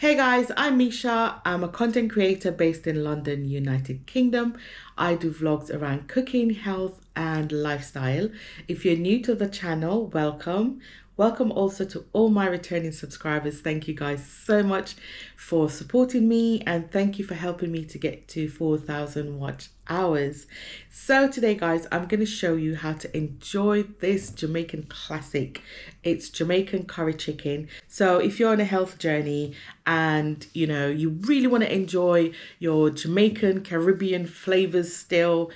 Hey guys, I'm Misha. I'm a content creator based in London, United Kingdom. I do vlogs around cooking, health, and lifestyle. If you're new to the channel, welcome. Welcome also to all my returning subscribers. Thank you guys so much for supporting me and thank you for helping me to get to 4,000 watch hours. So today guys, I'm going to show you how to enjoy this Jamaican classic. It's Jamaican curry chicken. So if you're on a health journey and you really want to enjoy your Jamaican Caribbean flavors still,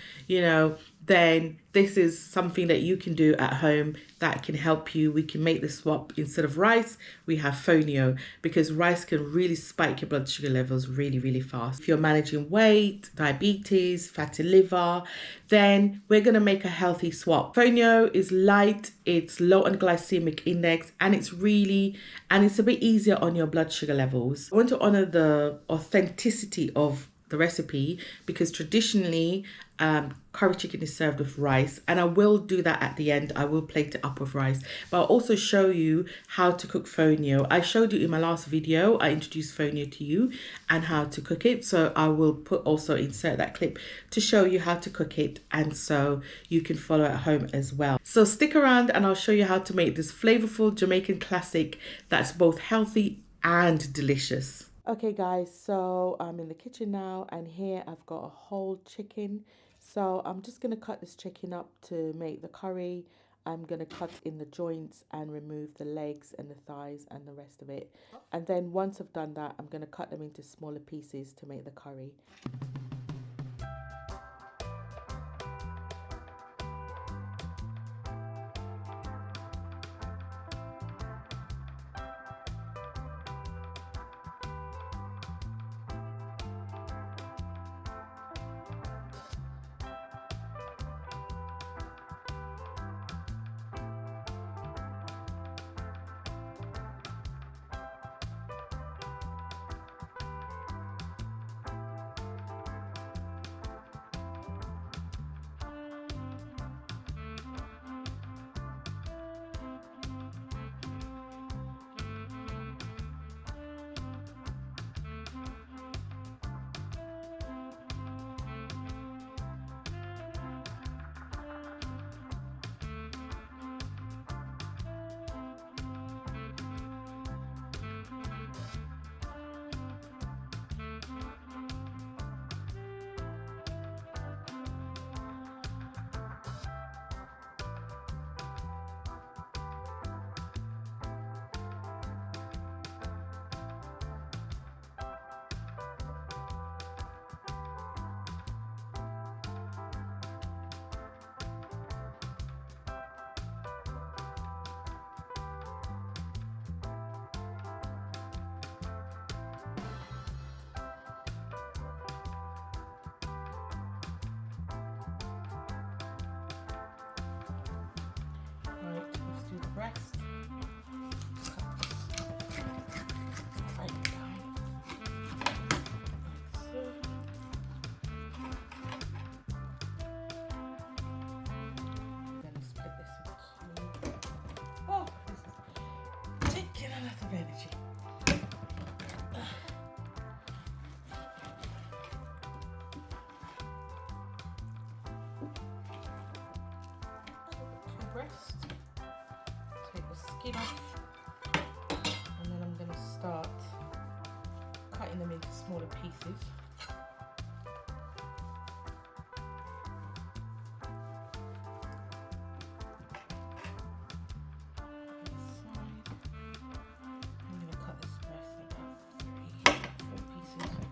then this is something that you can do at home that can help you. We can make the swap. Instead of rice, we have fonio, because rice can really spike your blood sugar levels really, really fast. If you're managing weight, diabetes, fatty liver, then we're going to make a healthy swap. Fonio is light, it's low on glycemic index, and it's a bit easier on your blood sugar levels. I want to honor the authenticity of the recipe because traditionally curry chicken is served with rice, and I will do that at the end. I will plate it up with rice, but I'll also show you how to cook fonio. I showed you in my last video, I introduced fonio to you and how to cook it, so I will also insert that clip to show you how to cook it, and so you can follow at home as well. So stick around and I'll show you how to make this flavorful Jamaican classic that's both healthy and delicious. Okay guys, so I'm in the kitchen now and here I've got a whole chicken. So I'm just going to cut this chicken up to make the curry. I'm going to cut in the joints and remove the legs and the thighs and the rest of it. And then once I've done that, I'm going to cut them into smaller pieces to make the curry. Let's do the breast. Right down. Like so. I'm going to split this in two. Oh, this is taking a lot of energy. Two breasts. Take the skin off, and then I'm going to start cutting them into smaller pieces. I'm going to cut this breast about 3-4 pieces.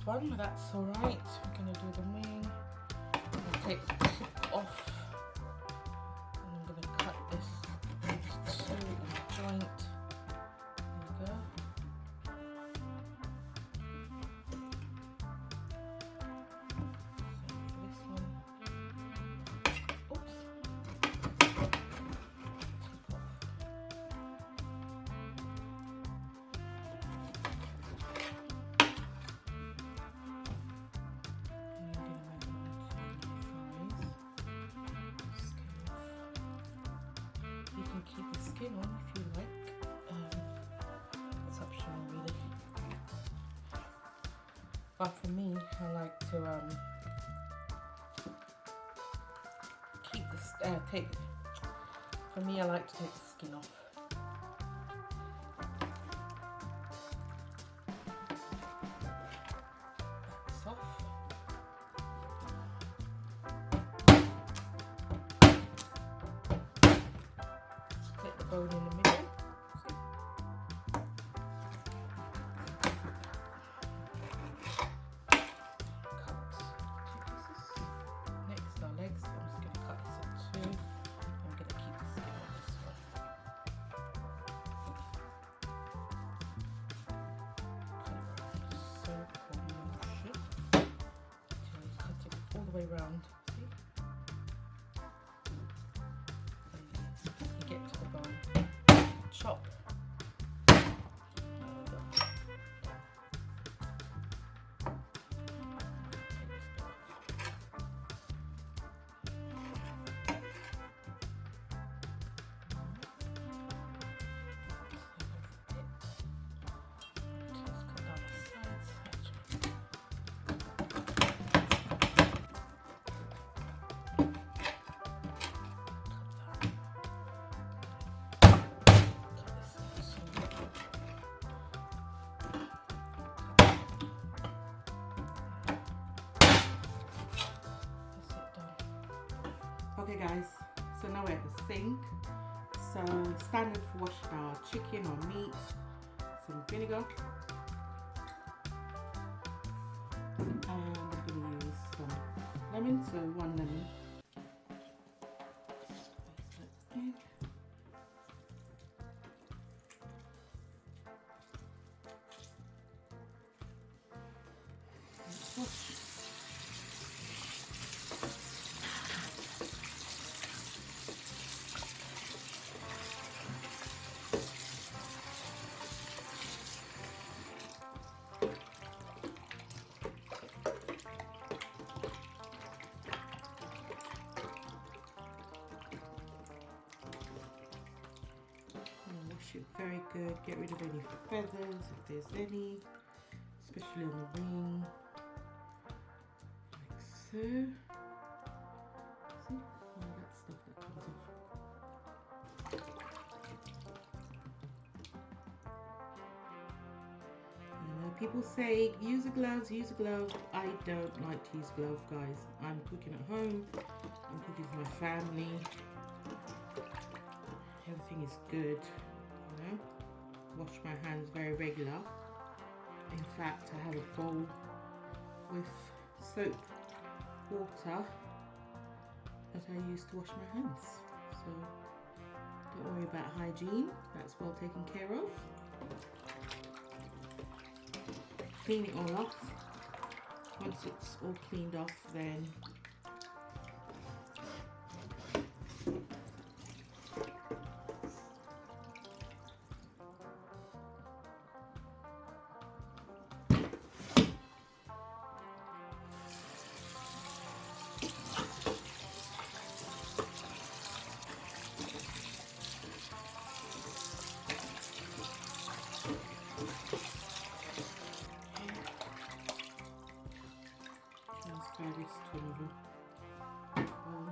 one, but that's alright. We're going to do the wing. I'm going to take the tip off, and I'm going to cut this into two in a joint. There we go. So for this one, oops, tip off. Keep the skin on if you like. It's optional really. But for me, I like to keep the For me, I like to take the skin off. That's off. Split the bone in the middle. Around, see? You get to the bone. Chop. Okay guys, so now we're at the sink. So standard for washing our chicken or meat, some vinegar, and I'm going to use some lemon, so 1 lemon. It very good. Get rid of any feathers if there's any, especially on the wing, like so. See all that stuff that comes off. I know people say use a glove, use a glove. I don't like to use gloves, guys. I'm cooking at home. I'm cooking for my family. Everything is good. Wash my hands very regular. In fact, I have a bowl with soap water that I use to wash my hands. So don't worry about hygiene, that's well taken care of. Clean it all off. Once it's all cleaned off, then transfer this to another bowl.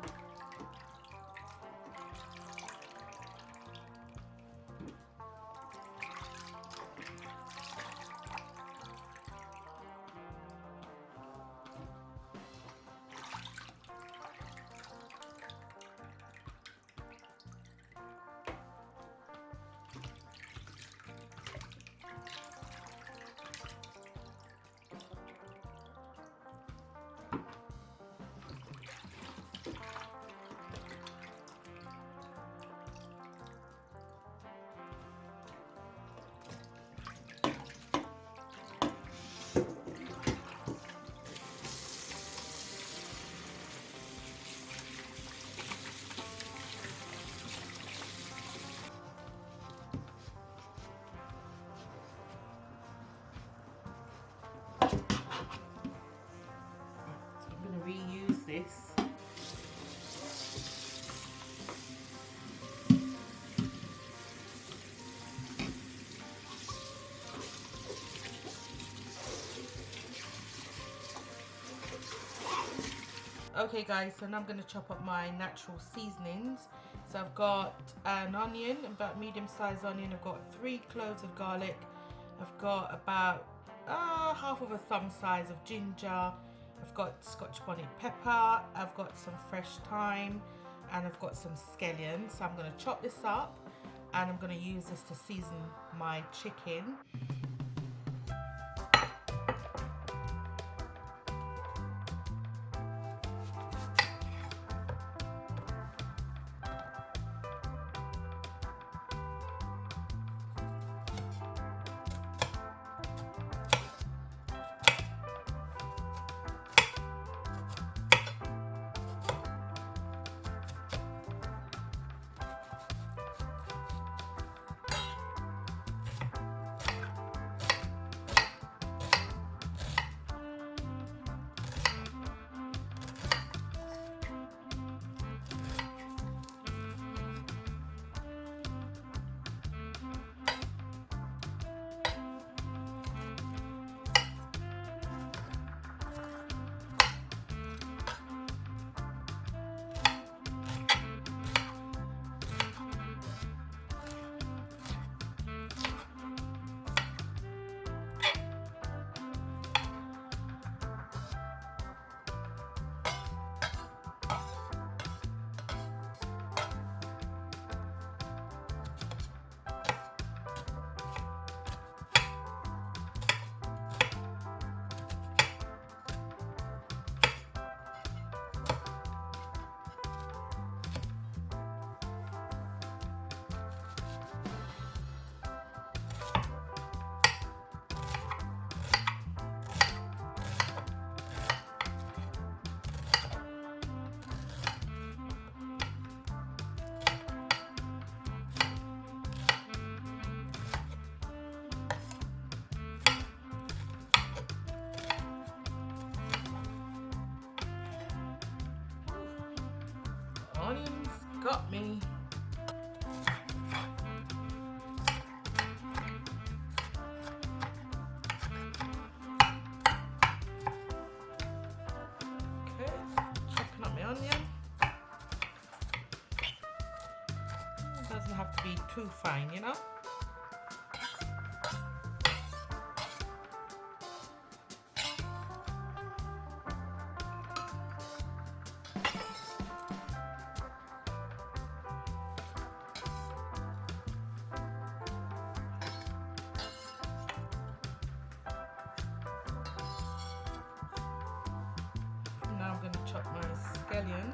Okay guys, so now I'm going to chop up my natural seasonings. So I've got an onion, about medium-sized onion. I've got 3 cloves of garlic. I've got about half of a thumb size of ginger. I've got Scotch bonnet pepper. I've got some fresh thyme, and I've got some scallions. So I'm going to chop this up, and I'm going to use this to season my chicken. Onions got me. Okay, chopping up my onion. It doesn't have to be too fine, you know. Now I'm going to chop my scallion.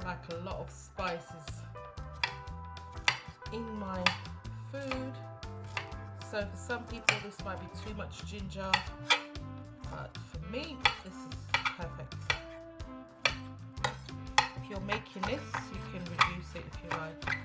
Like a lot of spices in my food, so for some people this might be too much ginger, but for me this is perfect. you're making this, you can reduce it if you like.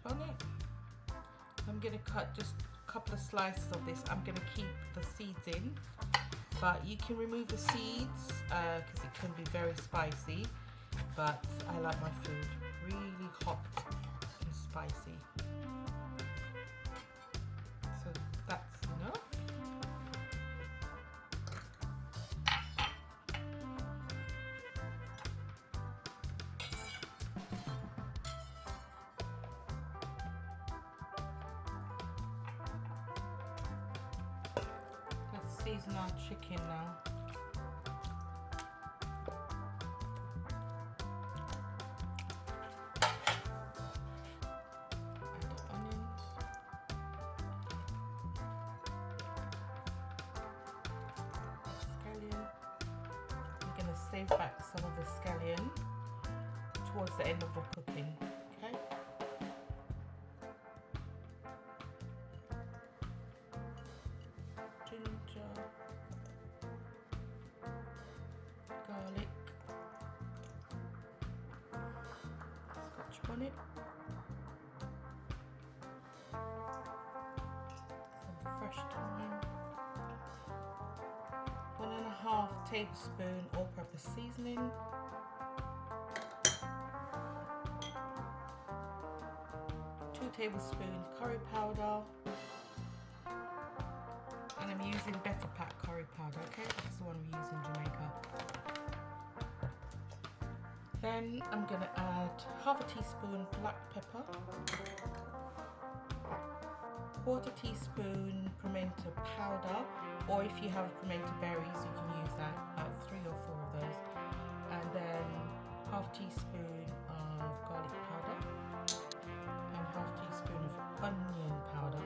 Bonnet. I'm going to cut just a couple of slices of this. I'm going to keep the seeds in, but you can remove the seeds because it can be very spicy, but I like my food really hot and spicy. So that's enough. Season our chicken now. Add the onions. Scallion. I'm going to save back some of the scallion towards the end of the cooking. Okay. Ginger, garlic, Scotch bonnet, some fresh thyme, 1.5 tablespoon all-purpose seasoning, 2 tablespoons curry powder. And I'm using Better Pack curry powder, okay? That's the one we use in Jamaica. Then I'm going to add half a teaspoon black pepper, 1/4 teaspoon pimento powder, or if you have pimento berries, you can use that, 3 or 4 of those. And then half teaspoon of garlic powder and half teaspoon of onion powder.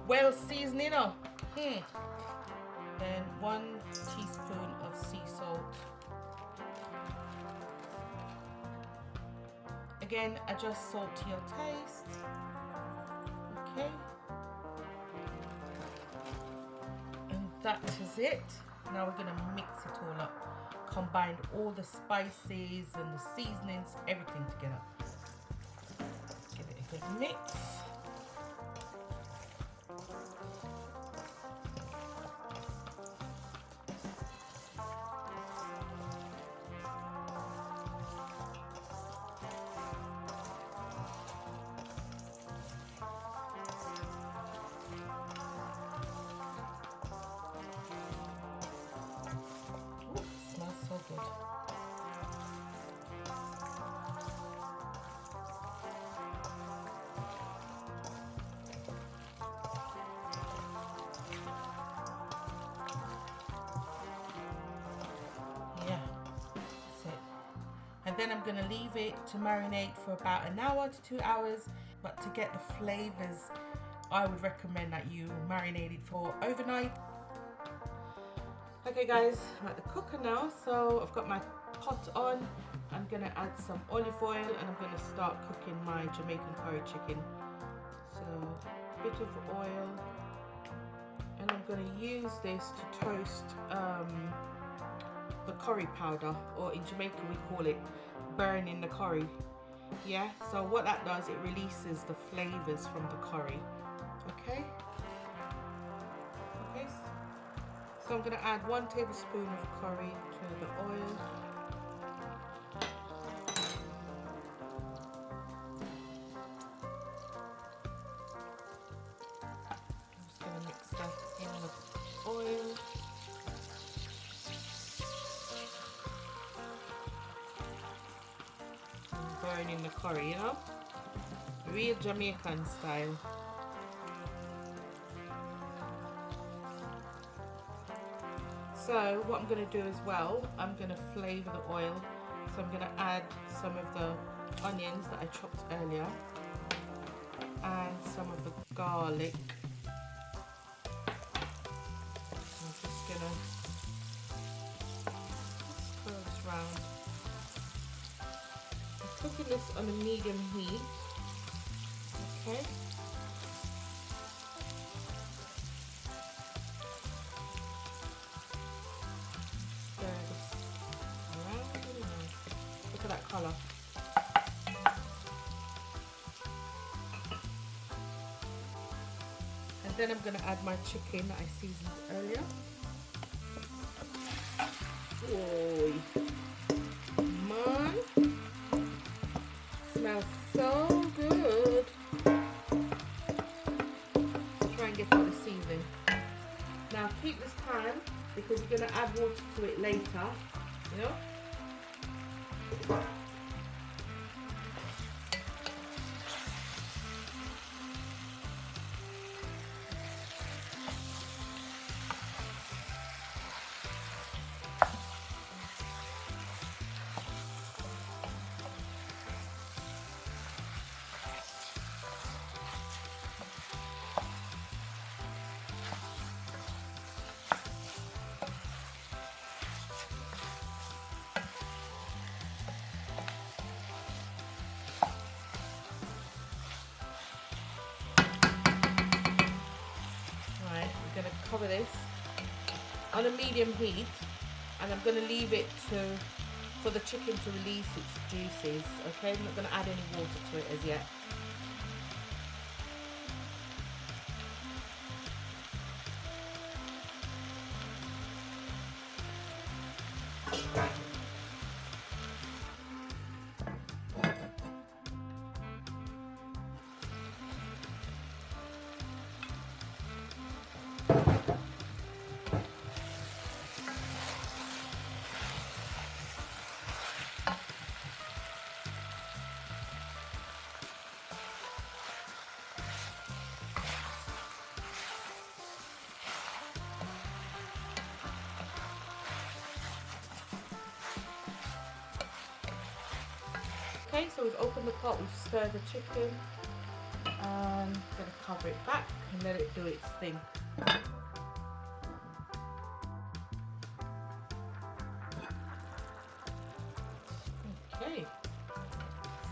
Well seasoned enough. Then 1 teaspoon of sea salt. Again, adjust salt to your taste. Okay. And that is it. Now we're going to mix it all up. Combine all the spices and the seasonings, everything together. Give it a good mix. then I'm going to leave it to marinate for about an hour to 2 hours. But to get the flavors, I would recommend that you marinate it for overnight. Okay guys, I'm at the cooker now, so I've got my pot on. I'm going to add some olive oil and I'm going to start cooking my Jamaican curry chicken. So a bit of oil, and I'm going to use this to toast the curry powder, or in Jamaica we call it burning the curry. Yeah, so what that does, it releases the flavors from the curry. Okay, so I'm going to add 1 tablespoon of curry to the oil. I'm just going to mix that in the oil. And burning the curry, you know, real Jamaican style. So what I'm going to do as well, I'm going to flavour the oil. So I'm going to add some of the onions that I chopped earlier and some of the garlic. I'm just going to stir this round. I'm cooking this on a medium heat. Okay. Look at that colour. And then I'm going to add my chicken that I seasoned earlier. Oh, man, smells so good. Try and get all the seasoning. Now keep this pan because you're going to add water to it later, you know. Cover this on a medium heat, and I'm going to leave it for the chicken to release its juices. Okay, I'm not going to add any water to it as yet. Okay, so we've opened the pot, we've stirred the chicken, and I'm going to cover it back and let it do its thing. Okay,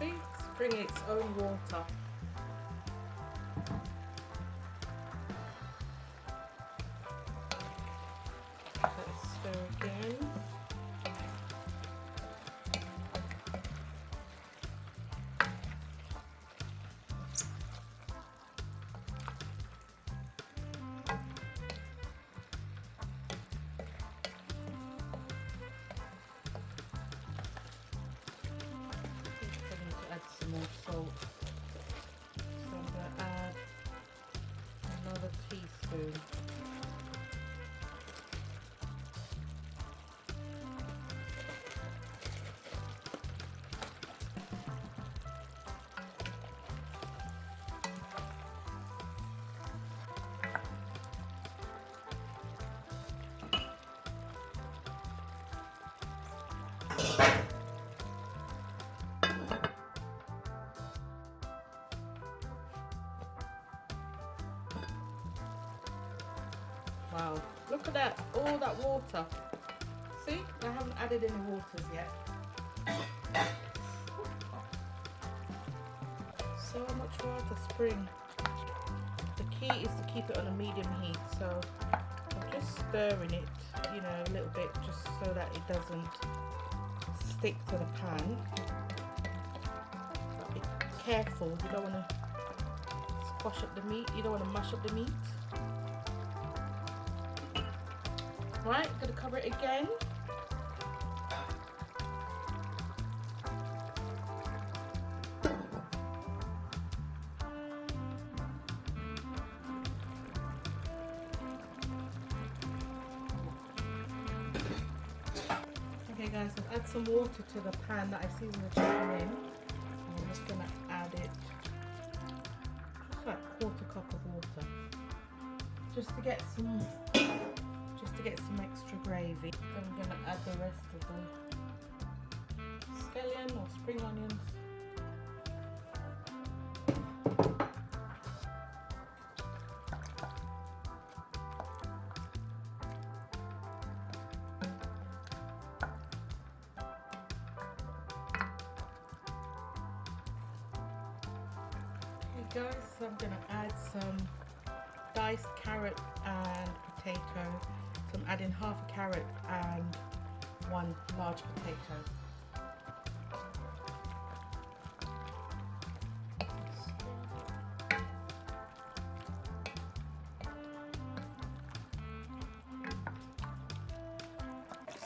see, it's bringing its own water. Let's stir again. Add some more salt. So I'm going to add another teaspoon. Look at that, all that water. See, I haven't added any waters yet. So much water, spring. The key is to keep it on a medium heat, so I'm just stirring it, you know, a little bit, just so that it doesn't stick to the pan. But be careful, you don't want to squash up the meat, you don't want to mash up the meat. Right, I'm going to cover it again. Okay guys, I've added some water to the pan that I seasoned the chicken in. And I'm just going to add it, just like a quarter cup of water, just to get some extra gravy. Then I'm going to add the rest of the scallion or spring onions. Okay guys, so I'm going to add some diced carrot and potato. So I'm adding half a carrot and one large potato.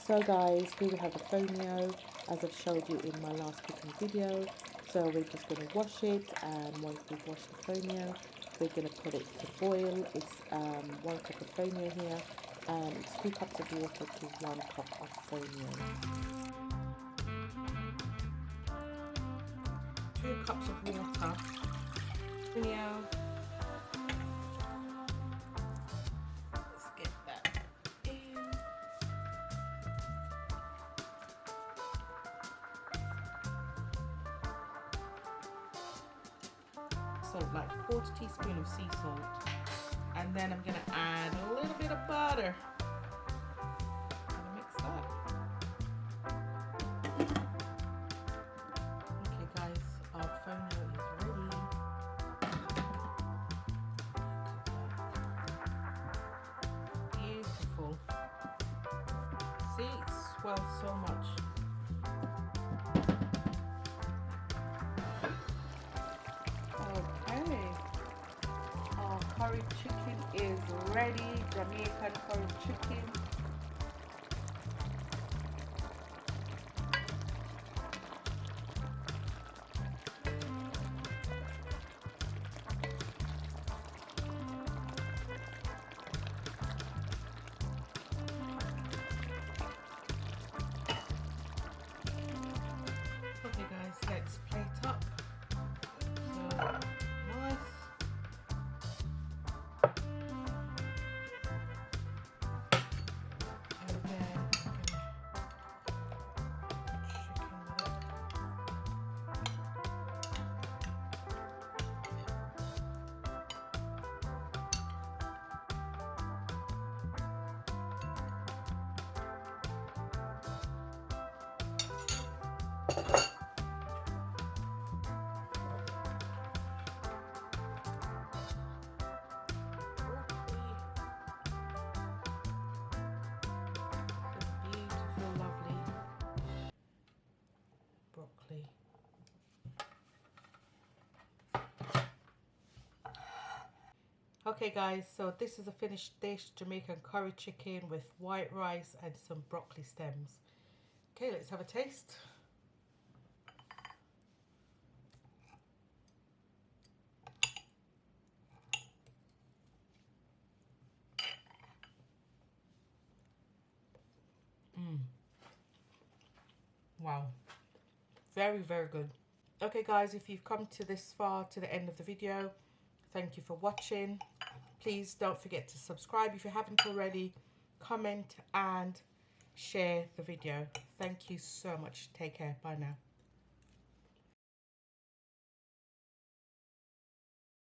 So guys, here we have the fonio, as I've showed you in my last cooking video. So we're just going to wash it, and once we've washed the fonio, we're going to put it to boil. It's 1 cup of fonio here, and it's 2 cups of water to 1 cup of fonio. 2 cups of water, fonio. Let's get that in. Salt, like 1/4 teaspoon of sea salt, and then I'm gonna add a little bit of butter. Gonna mix that. Okay guys, our fonio is ready. Beautiful. See, it swells so much. Okay, our curry chicken is ready. Jamaican curry chicken. Okay guys, let's plate up. So nice. And then I'm gonna chicken with it. Beautiful, lovely broccoli. Okay guys, so this is a finished dish, Jamaican curry chicken with white rice and some broccoli stems. Okay, let's have a taste. Wow, very, very good. Okay guys, if you've come to this far, to the end of the video, thank you for watching. Please don't forget to subscribe if you haven't already, comment and share the video. Thank you so much. Take care. Bye now.